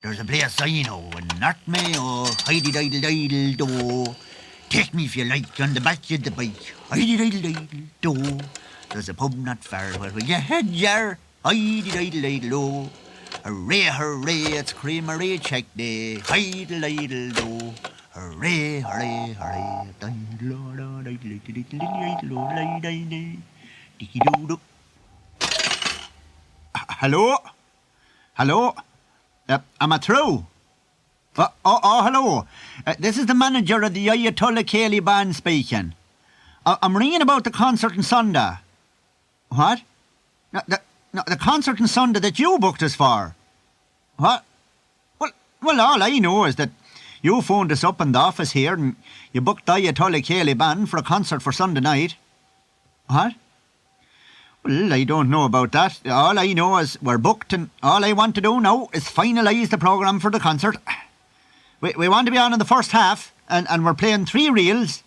There's a place I know in North Mayo, hidey-diddle-diddle-do. Take me if you like on the back of the bike, hidey-diddle-diddle-do. There's a pub not far where your head jar, hidey-diddle-diddle-do. Hooray, hooray, it's creamery check day, hidey-diddle-do. Hooray, hooray, hooray, diddle-diddle-diddle-diddle-diddle-diddle-diddle-diddle. Hello? Hello? Am I through? Hello. This is the manager of the Ayatulla Céilí band speaking. I'm ringing about the concert on Sunday. What? No, the concert on Sunday that you booked us for. What? Well, all I know is that you phoned us up in the office here and you booked the Ayatulla Céilí band for a concert for Sunday night. What? Well, I don't know about that. All I know is we're booked and all I want to do now is finalise the programme for the concert. We want to be on in the first half and we're playing 3 reels.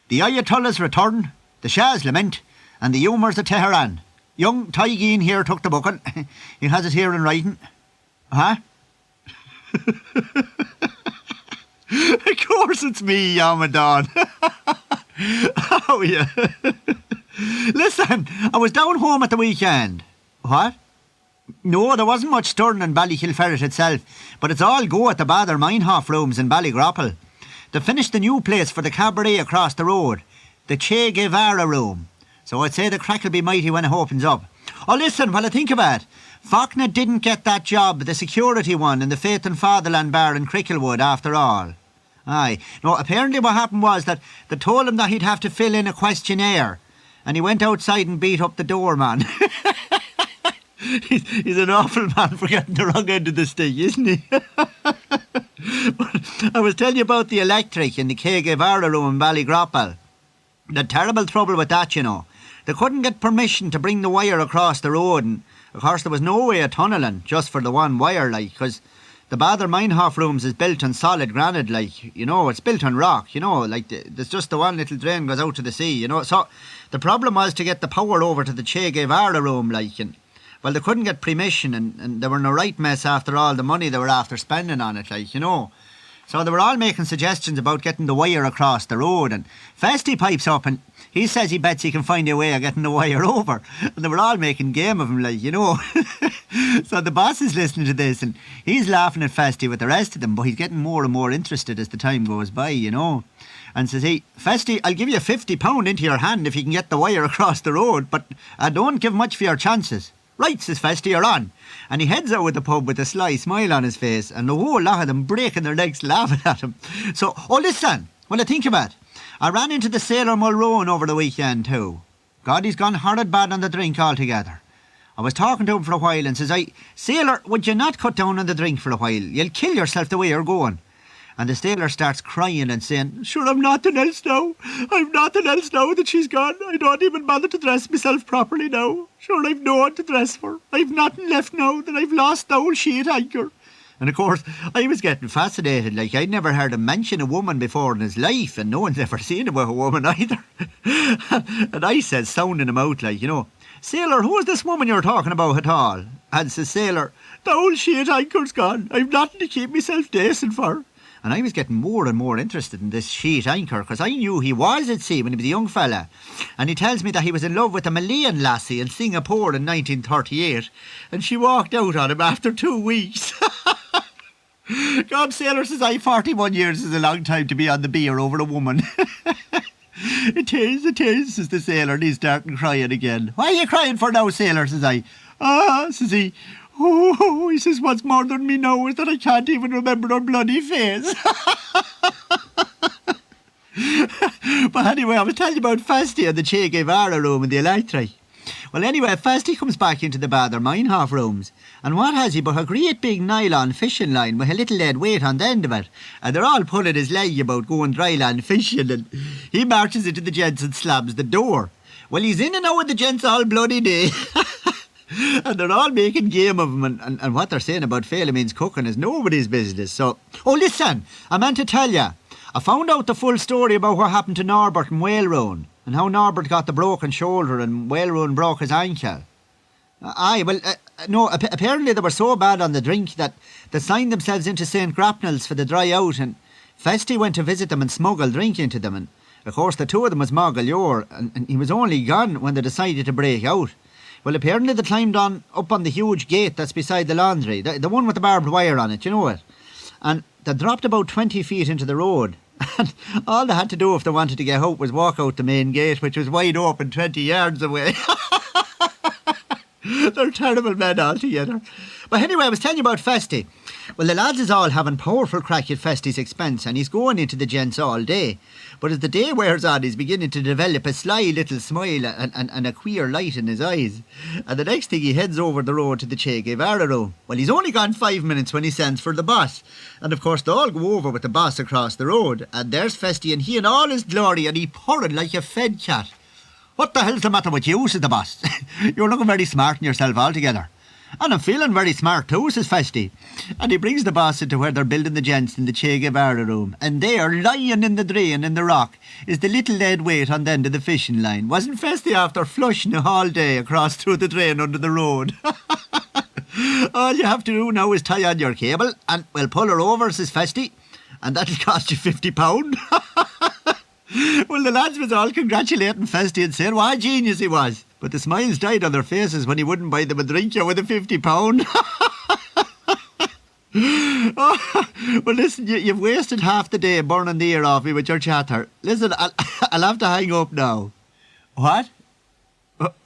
The Ayatullah's Return, the Shah's Lament and the Humours of Tehran. Young Taigeen here took the booking. He has it here in writing. Huh? Of course it's me, Ramadan. Oh, yeah. Listen, I was down home at the weekend. What? No, there wasn't much stirring in Ballykilferret itself, but it's all go at the Bather Meinhof rooms in Ballygrapple. They finished the new place for the cabaret across the road, the Che Guevara room. So I'd say the crack will be mighty when it opens up. Oh, listen, while I think about it, Faulkner didn't get that job, the security one in the Faith and Fatherland bar in Cricklewood after all. Aye. No, apparently what happened was that they told him that he'd have to fill in a questionnaire, and he went outside and beat up the doorman. He's an awful man for getting the wrong end of the stick, isn't he? But I was telling you about the electric in the Che Guevara room in Ballygrapple. The terrible trouble with that, you know. They couldn't get permission to bring the wire across the road, and of course there was no way of tunnelling just for the one wire, like, because the Bather Meinhof rooms is built on solid granite, like, you know, it's built on rock, you know, like, there's just the one little drain goes out to the sea, you know. So the problem was to get the power over to the Che Guevara room, like, and well, they couldn't get permission, and they were in a right mess after all the money they were after spending on it, like, you know. So they were all making suggestions about getting the wire across the road, and Festy pipes up and he says he bets he can find a way of getting the wire over. And they were all making game of him, like, you know. So the boss is listening to this and he's laughing at Festy with the rest of them, but he's getting more and more interested as the time goes by, you know. And says he, Festy, I'll give you £50 into your hand if you can get the wire across the road, but I don't give much for your chances. Right, says Festy, you're on. And he heads out of the pub with a sly smile on his face and the whole lot of them breaking their legs laughing at him. So, listen, well, I think about it. I ran into the sailor Mulrowan over the weekend too. God, he's gone horrid bad on the drink altogether. I was talking to him for a while and says Sailor, would you not cut down on the drink for a while? You'll kill yourself the way you're going. And the sailor starts crying and saying, sure, I'm nothing else now. I've nothing else now that she's gone. I don't even bother to dress myself properly now. Sure, I've no one to dress for. I've nothing left now that I've lost the old sheet anchor. And of course, I was getting fascinated, like I'd never heard him mention a woman before in his life, and no one's ever seen him with a woman either. And I said, sounding him out, like, you know, Sailor, who is this woman you're talking about at all? And says Sailor, the old sheet anchor's gone. I've nothing to keep myself decent for. And I was getting more and more interested in this sheet anchor, because I knew he was at sea when he was a young fella. And he tells me that he was in love with a Malayan lassie in Singapore in 1938, and she walked out on him after 2 weeks. God, Sailor, says 41 years is a long time to be on the beer over a woman. It is, says the sailor, and he's starting crying again. Why are you crying for now, Sailor, says I. Says he, oh, he says, what's more than me now is that I can't even remember her bloody face. But anyway, I was telling you about Festy and the Che Guevara room in the electric. Well, anyway, Festy comes back into the Bather Meinhof rooms, and what has he but a great big nylon fishing line with a little lead weight on the end of it, and they're all pulling his leg about going dryland fishing, and he marches into the gents and slams the door. Well, he's in and out with the gents all bloody day. And they're all making game of him, and what they're saying about Philommene's cooking is nobody's business. So, listen, I meant to tell you, I found out the full story about what happened to Norbert and Whalroon, and how Norbert got the broken shoulder and Whalroon broke his ankle. No, apparently they were so bad on the drink that they signed themselves into St. Grapnel's for the dry out, and Festy went to visit them and smuggled drink into them, and of course the two of them was Mogalyore, and he was only gone when they decided to break out. Well, apparently they climbed up on the huge gate that's beside the laundry, the one with the barbed wire on it, you know it, and they dropped about 20 feet into the road. And all they had to do if they wanted to get out was walk out the main gate, which was wide open 20 yards away. They're terrible men altogether. But anyway, I was telling you about Festy. Well, the lads is all having powerful crack at Festy's expense, and he's going into the gents all day. But as the day wears on, he's beginning to develop a sly little smile and a queer light in his eyes. And the next thing, he heads over the road to the Che Guevara room. Well, he's only gone 5 minutes when he sends for the boss. And of course, they all go over with the boss across the road. And there's Festy, and he in all his glory, and he purring like a fed cat. "What the hell's the matter with you?" says the boss. "You're looking very smart in yourself altogether." "And I'm feeling very smart too," says Festy. And he brings the boss into where they're building the gents in the Che Guevara room. And there, lying in the drain in the rock, is the little lead weight on the end of the fishing line. Wasn't Festy after flushing it all day across through the drain under the road? All you have to do now is tie on your cable and we'll pull her over, says Festy. And that'll cost you £50. Well, the lads was all congratulating Festy and saying what a genius he was. But the smiles died on their faces when he wouldn't buy them a drink with a £50. Oh, well, listen, you've wasted half the day burning the ear off me with your chatter. Listen, I'll have to hang up now. What?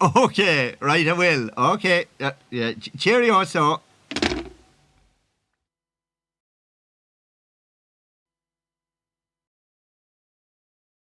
Okay, right, I will. Okay, yeah, cheerio, so.